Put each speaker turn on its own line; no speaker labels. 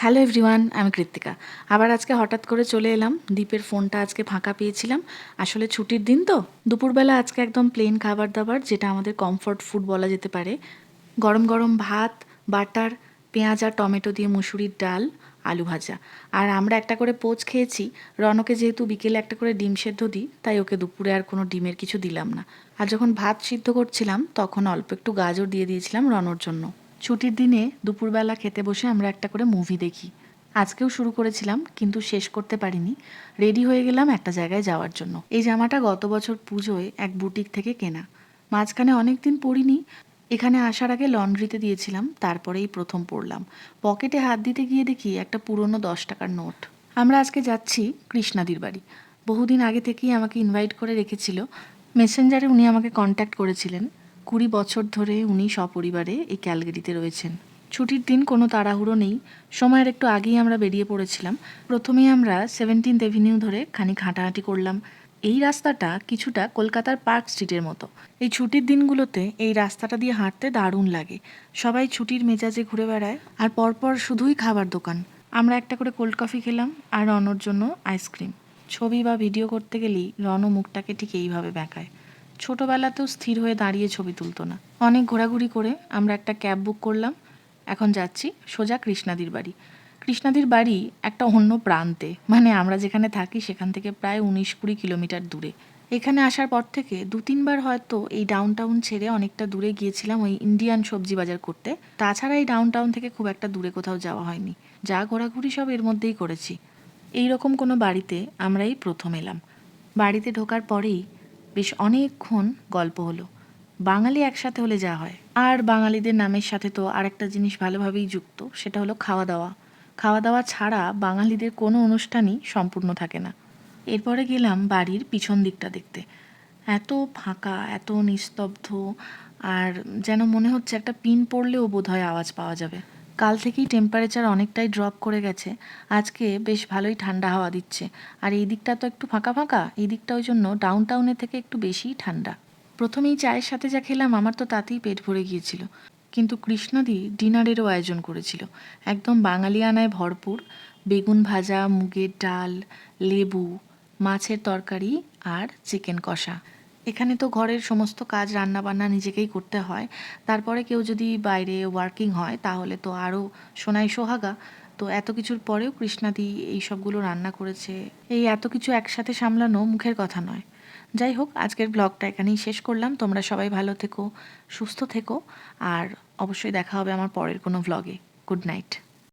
Hello everyone, আমি কৃত্তিকা। আবার আজকে হঠাৎ করে চলে এলাম। দীপের ফোনটা আজকে ফাঁকা পেয়েছিলাম। আসলে ছুটির দিন তো, দুপুরবেলা আজকে একদম প্লেন খাবার দাবার, যেটা আমাদের কমফর্ট ফুড বলা যেতে পারে। গরম গরম ভাত, বাটার, পেঁয়াজ আর টমেটো দিয়ে মুসুরির ডাল, আলু ভাজা। আর আমরা একটা করে পোচ খেয়েছি। রনকে যেহেতু বিকেলে একটা করে ডিম সেদ্ধ দিই, তাই ওকে দুপুরে আর কোনো ডিমের কিছু দিলাম না। আর যখন ভাত সিদ্ধ করছিলাম তখন অল্প একটু গাজর দিয়ে দিয়েছিলাম রনর জন্য। ছুটির দিনে দুপুরবেলা খেতে বসে আমরা একটা করে মুভি দেখি। আজকেও শুরু করেছিলাম কিন্তু শেষ করতে পারিনি। রেডি হয়ে গেলাম একটা জায়গায় যাওয়ার জন্য। এই জামাটা গত বছর পুজোয় এক বুটিক থেকে কেনা। মাঝখানে অনেক দিন পরিনি। এখানে আসার আগে লন্ড্রিতে দিয়েছিলাম, তারপরেই প্রথম পরলাম। পকেটে হাত দিতে গিয়ে দেখি একটা পুরনো 10 টাকার নোট। আমরা আজকে যাচ্ছি কৃষ্ণাদির বাড়ি। বহুদিন আগে থেকেই আমাকে ইনভাইট করে রেখেছিল। মেসেঞ্জারে উনি আমাকে কন্ট্যাক্ট করেছিলেন। 20 বছর ধরে উনি সপরিবারে এই ক্যালগেরিতে রয়েছেন। ছুটির দিন কোনো তাড়াহুড়ো নেই, সময়ের একটু আগেই আমরা বেরিয়ে পড়েছিলাম। প্রথমেই আমরা 17th এভিনিউ ধরে খানিক হাঁটাহাঁটি করলাম। এই রাস্তাটা কিছুটা কলকাতার পার্ক স্ট্রিটের মতো। এই ছুটির দিনগুলোতে এই রাস্তাটা দিয়ে হাঁটতে দারুণ লাগে। সবাই ছুটির মেজাজে ঘুরে বেড়ায়, আর পরপর শুধুই খাবার দোকান। আমরা একটা করে কোল্ড কফি খেলাম আর রনর জন্য আইসক্রিম। ছবি বা ভিডিও করতে গেলেই রনও মুখটাকে ঠিক এইভাবে বেঁকায়। ছোটবেলাতেও স্থির হয়ে দাঁড়িয়ে ছবি তুলতো না। অনেক ঘোরাঘুরি করে আমরা একটা ক্যাব বুক করলাম। এখন যাচ্ছি সোজা কৃষ্ণাদির বাড়ি। কৃষ্ণাদির বাড়ি একটা অন্য প্রান্তে, মানে আমরা যেখানে থাকি সেখান থেকে প্রায় 19-20 কিলোমিটার দূরে। এখানে আসার পর থেকে 2-3 বার হয়তো এই ডাউন টাউন ছেড়ে অনেকটা দূরে গিয়েছিলাম ওই ইন্ডিয়ান সবজি বাজার করতে। তাছাড়া এই ডাউন টাউন থেকে খুব একটা দূরে কোথাও যাওয়া হয়নি। যা ঘোরাঘুরি সব এর মধ্যেই করেছি। এই রকম কোনো বাড়িতে আমরাই প্রথম এলাম। বাড়িতে ঢোকার পরেই বেশ অনেকক্ষণ গল্প হলো। বাঙালি একসাথে হলে যা হয়। আর বাঙালিদের নামের সাথে তো আরেকটা জিনিস ভালোভাবেই যুক্ত, সেটা হলো খাওয়া দাওয়া। খাওয়া দাওয়া ছাড়া বাঙালিদের কোনো অনুষ্ঠানই সম্পূর্ণ থাকে না। এরপরে গেলাম বাড়ির পিছন দিকটা দেখতে। এত ফাঁকা, এত নিস্তব্ধ, আর যেন মনে হচ্ছে একটা পিন পড়লেও বোধহয় আওয়াজ পাওয়া যাবে। কাল থেকেই টেম্পারেচার অনেকটাই ড্রপ করে গেছে। আজকে বেশ ভালোই ঠান্ডা হাওয়া দিচ্ছে। আর এই দিকটা তো একটু ফাঁকা ফাঁকা, এই দিকটা ওই জন্য ডাউন টাউনের থেকে একটু বেশিই ঠান্ডা। প্রথমেই চায়ের সাথে যা খেলাম আমার তো তাতেই পেট ভরে গিয়েছিল। কিন্তু কৃষ্ণাদি ডিনারেরও আয়োজন করেছিল। একদম বাঙালিয়ানায় ভরপুর। বেগুন ভাজা, মুগের ডাল, লেবু, মাছের তরকারি আর চিকেন কষা। এখানে তো ঘরের সমস্ত কাজ রান্নাবান্না নিজেকেই করতে হয়। তারপরে কেউ যদি বাইরে ওয়ার্কিং হয় তাহলে তো আরও সোনাই সোহাগা। তো এত কিছুর পরেও কৃষ্ণাদি এই সবগুলো রান্না করেছে। এই এত কিছু একসাথে সামলানো মুখের কথা নয়। যাই হোক, আজকের ব্লগটা এখানেই শেষ করলাম। তোমরা সবাই ভালো থেকো, সুস্থ থেকো, আর অবশ্যই দেখা হবে আমার পরের কোনো ব্লগে। Good night.